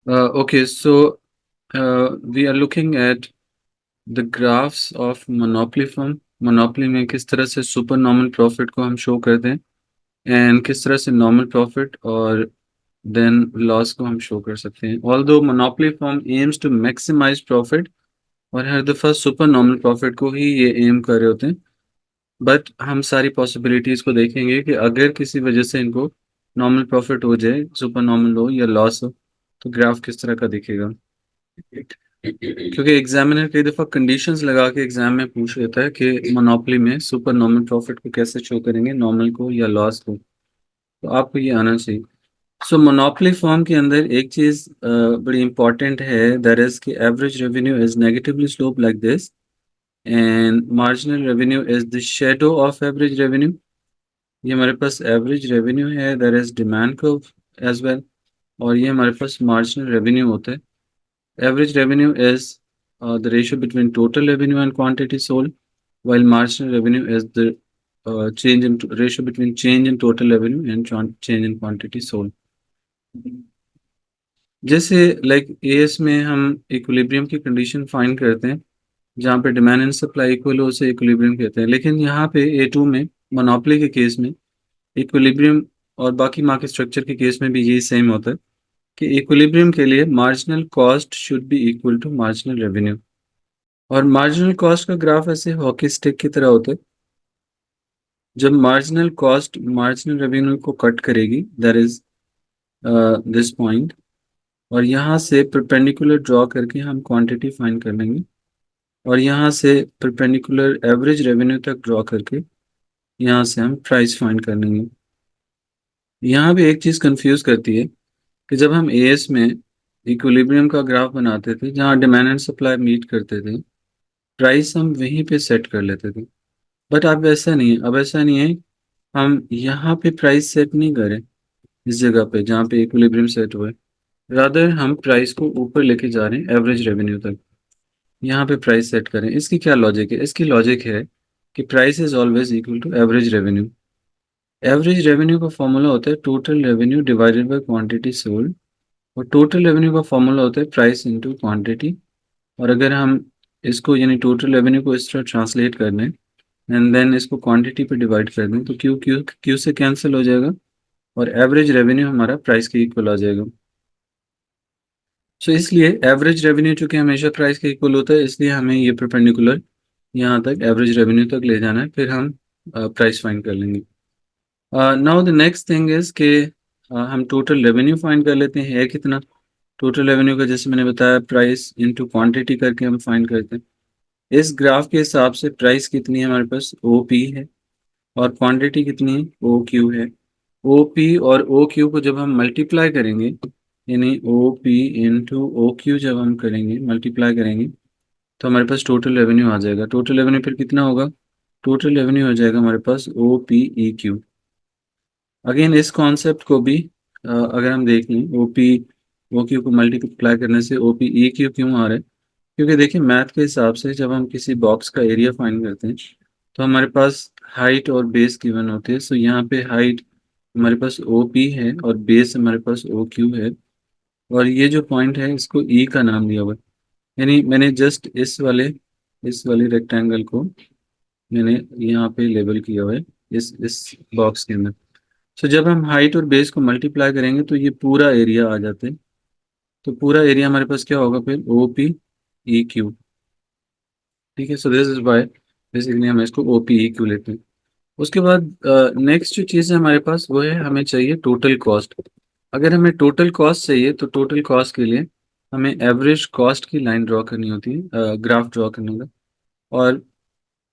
Okay, so we are looking at the graphs of monopoly firm. Monopoly में किस तरह से सुपर नॉर्मल प्रॉफिट को हम शो करते हैं एंड किस तरह से नॉर्मल प्रॉफिट और देन लॉस को हम शो कर सकते हैं. Although monopoly firm aims to maximize profit और हर दफ़ा सुपर नॉर्मल प्रॉफिट को ही ये एम कर रहे होते हैं, बट हम सारी पॉसिबिलिटीज़ को देखेंगे कि अगर किसी वजह से इनको नॉर्मल प्रॉफिट हो जाए, सुपर नॉर्मल हो या लॉस हो, तो ग्राफ किस तरह का दिखेगा. क्योंकि एग्जामिनर कई दफ़ा कंडीशंस लगा के एग्जाम में पूछ लेता है कि मोनोपोली में सुपर नॉर्मल प्रॉफिट को कैसे शो करेंगे, नॉर्मल को या लॉस को, तो आपको ये आना चाहिए. सो मोनोपोली फॉर्म के अंदर एक चीज़ बड़ी इंपॉर्टेंट है, दैट इज़ कि average revenue is negatively slope like this and marginal revenue is the shadow of average revenue. ये हमारे पास एवरेज रेवेन्यू है, that is demand curve as well, और ये हमारे पास मार्जिनल रेवेन्यू होता है. Average revenue is the ratio between total revenue and quantity sold, while marginal revenue is the ratio between change in total revenue and change in quantity sold. जैसे like as में हम equilibrium की condition find करते हैं जहाँ पे demand and supply equal हो, उसे इक्विलिब्रियम कहते हैं. लेकिन यहाँ पे ए2 में मोनोपोली के केस में इक्विलिब्रियम और बाकी मार्केट स्ट्रक्चर के केस में भी यही सेम होता है कि इक्विलिब्रियम के लिए marginal cost should be equal to marginal revenue. और मार्जिनल कॉस्ट का ग्राफ ऐसे हॉकी स्टिक की तरह होता है. जब मार्जिनल कॉस्ट मार्जिनल रेवेन्यू को कट करेगी, दैट इज दिस पॉइंट, और यहाँ से परपेंडिकुलर ड्रॉ करके हम क्वांटिटी फाइंड कर लेंगे, और यहाँ से परपेंडिकुलर एवरेज रेवेन्यू तक ड्रॉ करके यहाँ से हम प्राइस फाइंड कर लेंगे. यहाँ भी एक चीज़ कंफ्यूज करती है कि जब हम एएस में इक्विलिब्रियम का ग्राफ बनाते थे जहाँ डिमांड एंड सप्लाई मीट करते थे, प्राइस हम वहीं पे सेट कर लेते थे. बट अब ऐसा नहीं है, अब ऐसा नहीं है. हम यहाँ पे प्राइस सेट नहीं करें इस जगह पे जहाँ पे इक्विलिब्रियम सेट हुआ है, रादर हम प्राइस को ऊपर लेके जा रहे हैं एवरेज रेवेन्यू तक. यहाँ पे प्राइस सेट करें. इसकी क्या लॉजिक है? इसकी लॉजिक है कि price is always equal to average revenue. Average revenue का फॉर्मूला होता है total revenue divided by quantity sold, और टोटल रेवेन्यू का फॉर्मूला होता है प्राइस इनटू क्वांटिटी. और अगर हम इसको यानी टोटल रेवेन्यू को इस तरह ट्रांसलेट कर लें एंड देन इसको क्वांटिटी पे डिवाइड कर दें, तो क्यू क्यू क्यू से कैंसिल हो जाएगा और एवरेज रेवेन्यू हमारा प्राइस के इक्वल आ जाएगा. सो इसलिए एवरेज रेवेन्यू चूंकि हमेशा प्राइस के इक्वल होता है, इसलिए हमें ये परपेंडिकुलर यहाँ तक एवरेज रेवेन्यू तक ले जाना है, फिर हम प्राइस फाइंड कर लेंगे. Now the next thing is कि हम टोटल रेवेन्यू फाइंड कर लेते हैं. है कितना टोटल रेवेन्यू का? जैसे मैंने बताया प्राइस इनटू क्वांटिटी करके हम फाइंड करते हैं. इस ग्राफ के हिसाब से प्राइस कितनी है हमारे पास? ओ पी है, और क्वांटिटी कितनी है? ओ क्यू है. ओ पी और ओ क्यू को जब हम मल्टीप्लाई करेंगे, यानी O P into O Q जब हम करेंगे, मल्टीप्लाई करेंगे, तो हमारे पास टोटल रेवेन्यू आ जाएगा. टोटल रेवेन्यू फिर कितना होगा? टोटल रेवेन्यू हो जाएगा हमारे पास O P E Q. Again इस कॉन्सेप्ट को भी अगर हम देख लें, ओ पी ओ क्यू को मल्टीप्लाई करने से ओ पी ई क्यू क्यों आ रहा है? क्योंकि देखिए मैथ के हिसाब से जब हम किसी बॉक्स का एरिया फाइंड करते हैं तो हमारे पास हाइट और बेस गिवन होती है. सो यहाँ पे हाइट हमारे पास ओ पी है और बेस हमारे पास ओ क्यू है, और ये जो पॉइंट है इसको ई का नाम दिया हुआ है. यानी मैंने जस्ट इस वाले रेक्टेंगल को मैंने यहाँ पे लेबल किया हुआ है इस बॉक्स के अंदर. सो जब हम हाइट और बेस को मल्टीप्लाई करेंगे तो ये पूरा एरिया आ जाता है. तो पूरा एरिया हमारे पास क्या होगा फिर? O P E Q. ठीक है. So this is why basically हम इसको ओ पी ई क्यू लेते हैं. उसके बाद नेक्स्ट जो चीज़ है हमारे पास वो है, हमें चाहिए टोटल कॉस्ट. अगर हमें टोटल कॉस्ट चाहिए तो टोटल कॉस्ट के लिए हमें एवरेज कॉस्ट की लाइन ड्रॉ करनी होती है, ग्राफ ड्रॉ करने का. और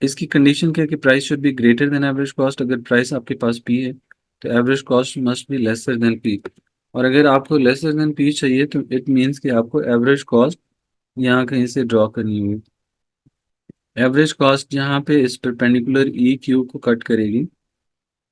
इसकी कंडीशन क्या है कि price should be greater than average cost. अगर प्राइस आपके पास पी है तो average cost must be lesser than P. और अगर आपको लेसर देन पी चाहिए तो इट मीन्स कि आपको एवरेज कॉस्ट यहाँ कहीं से ड्रॉ करनी होगी. एवरेज कॉस्ट जहाँ पे इस परपेंडिकुलर ई क्यू को कट करेगी,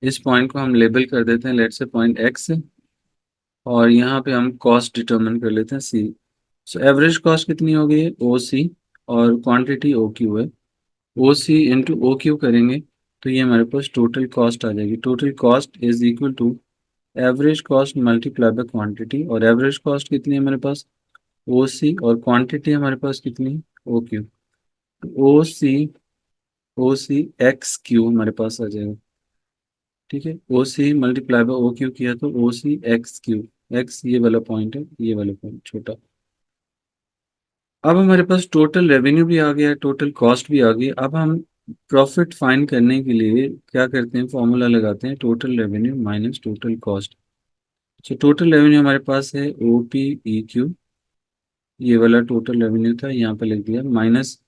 इस पॉइंट को हम लेबल कर देते हैं लेट से पॉइंट एक्स, और यहाँ पे हम कॉस्ट डिटरमिन कर लेते हैं सी. सो एवरेज कॉस्ट कितनी हो गई है? ओ सी, और क्वांटिटी ओ क्यू है. ओ सी इंटू ओ क्यू करेंगे तो ये हमारे पास टोटल कॉस्ट आ जाएगी. Total cost is equal to average cost multiply by quantity, और एवरेज कॉस्ट कितनी है हमारे पास, ओ सी, और क्वांटिटी हमारे पास कितनी है, ओ क्यू। ओ सी एक्स क्यू हमारे पास आ जाएगा। ठीक है, O C multiply by O Q किया तो ओ सी एक्स क्यू। एक्स ये वाला पॉइंट है, ये वाला पॉइंट छोटा। अब हमारे पास टोटल रेवेन्यू भी आ गया, टोटल कॉस्ट भी आ गई। अब हम प्रॉफिट फाइंड करने के लिए क्या करते हैं, फॉर्मूला लगाते हैं, total revenue minus total cost. तो टोटल रेवेन्यू हमारे पास है ओ पी ई क्यू, ये वाला टोटल रेवेन्यू था, यहाँ पे लिख दिया, माइनस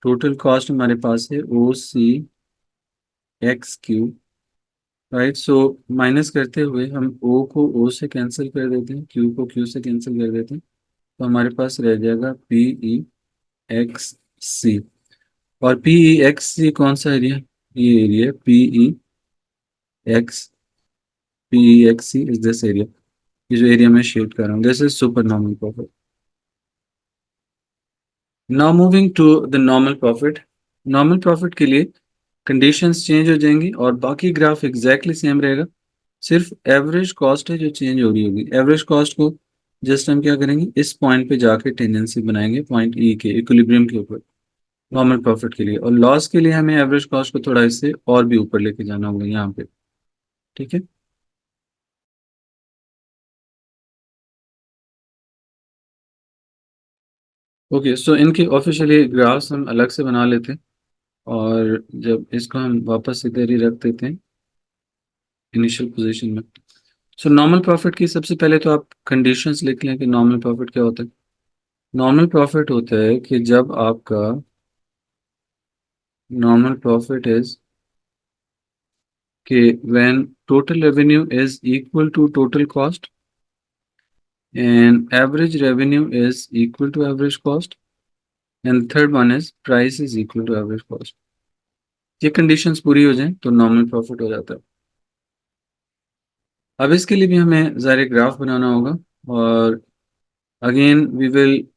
टोटल कॉस्ट हमारे पास है O C X Q. Right, so minus करते हुए हम ओ को ओ से कैंसिल कर देते हैं, क्यू को क्यू से कैंसिल कर देते हैं, तो हमारे पास रह जाएगा पी ई एक्स सी। और पी ई एक्स सी कौन सा एरिया, ये area P E X, P E X C is this area, ये जो एरिया मैं शेड कर रहा हूँ, this is super normal profit. Now moving to the normal profit. Normal profit के लिए कंडीशंस चेंज हो जाएंगी और बाकी ग्राफ एग्जैक्टली सेम रहेगा, सिर्फ एवरेज कॉस्ट है जो चेंज हो रही होगी। एवरेज कॉस्ट को जस्ट हम क्या करेंगे, इस पॉइंट पे जाके टेंडेंसी बनाएंगे, पॉइंट ई के इक्विलिब्रियम के ऊपर, नॉर्मल प्रॉफिट के लिए। और लॉस के लिए हमें एवरेज कॉस्ट को थोड़ा इससे और भी ऊपर लेके जाना होगा यहाँ पे। ठीक है, ओके, सो इनके ऑफिशियली ग्राफ्स हम अलग से बना लेते हैं, और जब इसको हम वापस इधर ही रख देते हैं इनिशियल पोजीशन में। सो नॉर्मल प्रॉफिट की सबसे पहले तो आप कंडीशंस लिख लें कि नॉर्मल प्रॉफिट क्या होता है। नॉर्मल प्रॉफिट होता है कि जब आपका नॉर्मल प्रॉफिट इज कि when total revenue is equal to total cost and average revenue is equal to average cost and third one is price is equal to average cost. ये conditions पूरी हो जाएं तो नॉर्मल प्रॉफिट हो जाता है। अब इसके लिए भी हमें ज़ाहिर ग्राफ बनाना होगा, और again we will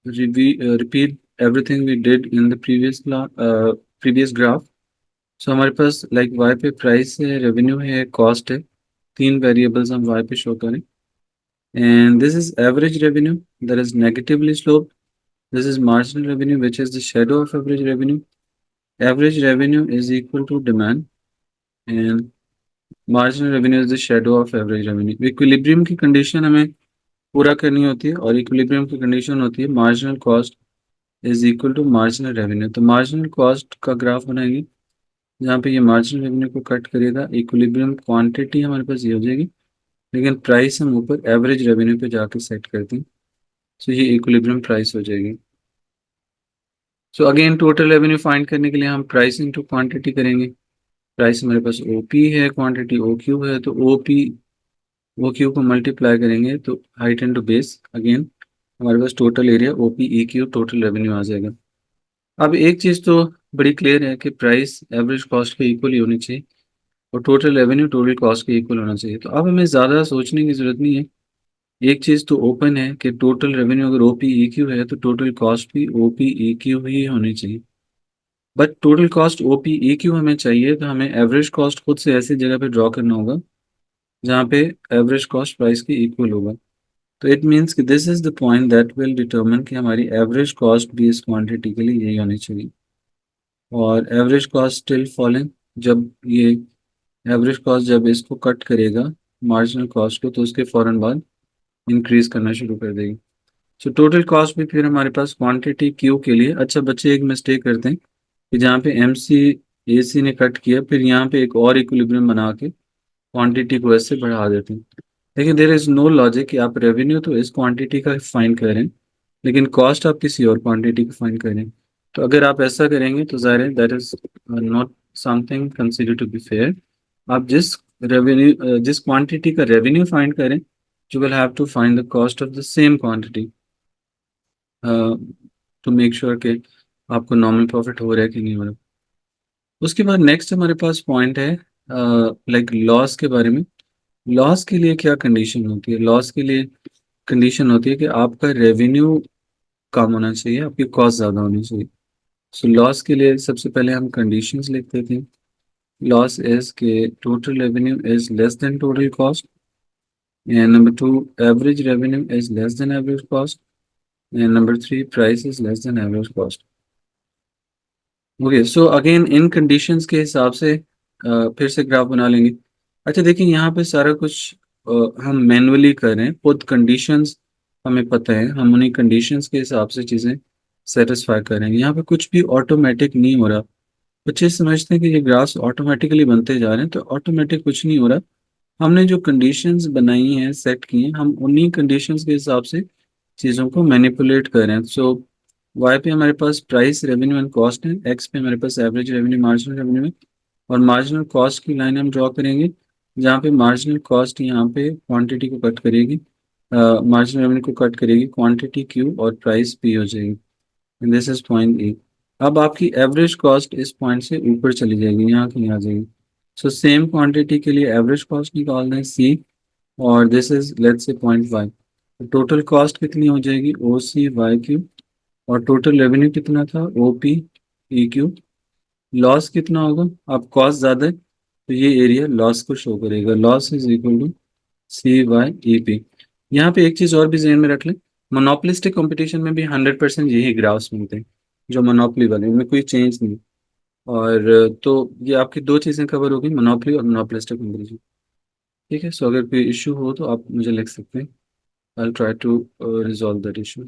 repeat everything we did in the previous graph. So हमारे पास लाइक y पे प्राइस है, रेवेन्यू है, कॉस्ट है, तीन वेरिएबल्स हम y पे शो करें। And this is average revenue that is negatively slope, this is marginal revenue which is the shadow of average revenue. Average revenue is equal to demand and marginal revenue is the shadow of average revenue. Equilibrium की condition हमें पूरा करनी होती है, और equilibrium की condition होती है marginal cost is equal to marginal revenue. तो मार्जिनल कॉस्ट का ग्राफ बनाएंगे जहाँ पे ये मार्जिनल रेवेन्यू को कट करेगा, इक्विलिब्रियम क्वांटिटी हमारे पास ये हो जाएगी, लेकिन प्राइस हम ऊपर एवरेज रेवेन्यू पे जाके सेट करते हैं, तो ये इक्विलिब्रियम प्राइस हो जाएगी। So again total revenue find करने के लिए हम प्राइस इंटू क्वांटिटी करेंगे। प्राइस हमारे पास ओ पी है, क्वांटिटी ओ क्यू है, तो ओ पी ओ क्यू को मल्टीप्लाई करेंगे तो हाइट इंटू बेस, अगेन हमारे पास total area O P E Q total revenue आ जाएगा। अब एक चीज़ तो बड़ी क्लियर है कि प्राइस एवरेज कॉस्ट के इक्वल ही होनी चाहिए, और टोटल रेवेन्यू टोटल कॉस्ट के इक्वल होना चाहिए। तो अब हमें ज़्यादा सोचने की ज़रूरत नहीं है, एक चीज़ तो ओपन है कि टोटल रेवेन्यू अगर ओ पी ई क्यू है तो टोटल कॉस्ट भी ओ पी ई क्यू ही होनी चाहिए। But total cost O P E Q हमें चाहिए तो हमें एवरेज कॉस्ट खुद से ऐसी जगह पे ड्रॉ करना होगा जहाँ पे एवरेज कॉस्ट प्राइस के इक्वल होगा। तो इट मीन्स कि this is the point that will determine कि हमारी एवरेज कॉस्ट भी इस क्वांटिटी के लिए यही होनी चाहिए। और एवरेज कॉस्ट स्टिल फॉलिंग, जब ये एवरेज कॉस्ट जब इसको कट करेगा मार्जिनल कॉस्ट को, तो उसके फ़ौरन बाद इंक्रीज करना शुरू कर देगी। सो टोटल कॉस्ट भी फिर हमारे पास क्वांटिटी क्यू के लिए, अच्छा बच्चे एक मिस्टेक करते हैं कि जहाँ पे एम सी ए सी ने कट किया फिर यहाँ पे एक और इक्विलिब्रियम बना के क्वांटिटी को ऐसे बढ़ा देते हैं। लेकिन देयर इज नो लॉजिक कि आप रेवेन्यू तो इस क्वांटिटी का फाइंड करें लेकिन कॉस्ट आप किसी और क्वांटिटी का फाइंड करें। तो अगर आप ऐसा करेंगे तो ज़ाहिर है that is not something consider to be fair. आप जिस क्वांटिटी का रेवेन्यू फाइंड करें, you will have to find the cost of the same quantity to make sure कि आपको नॉर्मल प्रॉफिट हो रहा है कि नहीं हो रहा। उसके बाद नेक्स्ट हमारे पास पॉइंट है लाइक लॉस के बारे में। लॉस के लिए क्या कंडीशन होती है, लॉस के लिए कंडीशन होती है कि आपका रेवेन्यू कम होना चाहिए, आपकी कॉस्ट ज़्यादा होनी चाहिए। सो लॉस के लिए सबसे पहले हम कंडीशंस लिख देते हैं। लॉस इज के total revenue is less than total cost And number two, average revenue is less than average cost. And number three, price is less than average cost. Okay so again in conditions के हिसाब से फिर से graph बना लेंगे। अच्छा देखिए यहाँ पे सारा कुछ हम मैनुअली कर रहे हैं, खुद कंडीशंस हमें पता है, हम उन्हीं कंडीशंस के हिसाब से चीज़ें सेटिस्फाई करेंगे। यहाँ पे कुछ भी ऑटोमेटिक नहीं हो रहा। बच्चे समझते हैं कि ये ग्राफ्स ऑटोमेटिकली बनते जा रहे हैं, तो ऑटोमेटिक कुछ नहीं हो रहा। हमने जो कंडीशंस बनाई हैं, सेट की हैं, हम उन्हीं कंडीशंस के हिसाब से चीज़ों को मैनिपुलेट कर रहे हैं। सो वाई पे हमारे पास प्राइस रेवेन्यू एंड कॉस्ट है, एक्स पे हमारे पास एवरेज रेवेन्यू मार्जिनल रेवेन्यू है, और मार्जिनल कॉस्ट की लाइन हम ड्रॉ करेंगे जहाँ पे मार्जिनल कॉस्ट यहाँ पे क्वांटिटी को कट करेगी, मार्जिनल रेवेन्यू को कट करेगी, क्वांटिटी क्यू और प्राइस पी हो जाएगी। This is point A. अब आपकी एवरेज कॉस्ट इस पॉइंट से ऊपर चली जाएगी, यहाँ कहीं आ जाएगी। सो सेम क्वांटिटी के लिए एवरेज कॉस्ट निकाल दें सी, और this is let's say point Y. Total cost कितनी हो जाएगी ओ सी वाई क्यू, और टोटल रेवेन्यू कितना था O P E Q. Loss कितना होगा, अब कॉस्ट ज़्यादा है तो ये एरिया लॉस को शो करेगा, loss is equal to C Y E P. यहाँ पे एक चीज़ और भी ध्यान में रख लें, मोनोपोलिस्टिक कंपटीशन में भी 100% यही ग्राफ्स मिलते हैं, जो मोनोपोली वाले, इनमें कोई चेंज नहीं। और तो ये आपकी दो चीज़ें कवर होगी, मोनोपोली और मोनोपोलिस्टिक कंपटीशन। ठीक है, सो अगर कोई इशू हो तो आप मुझे लिख सकते हैं, I try to resolve that issue.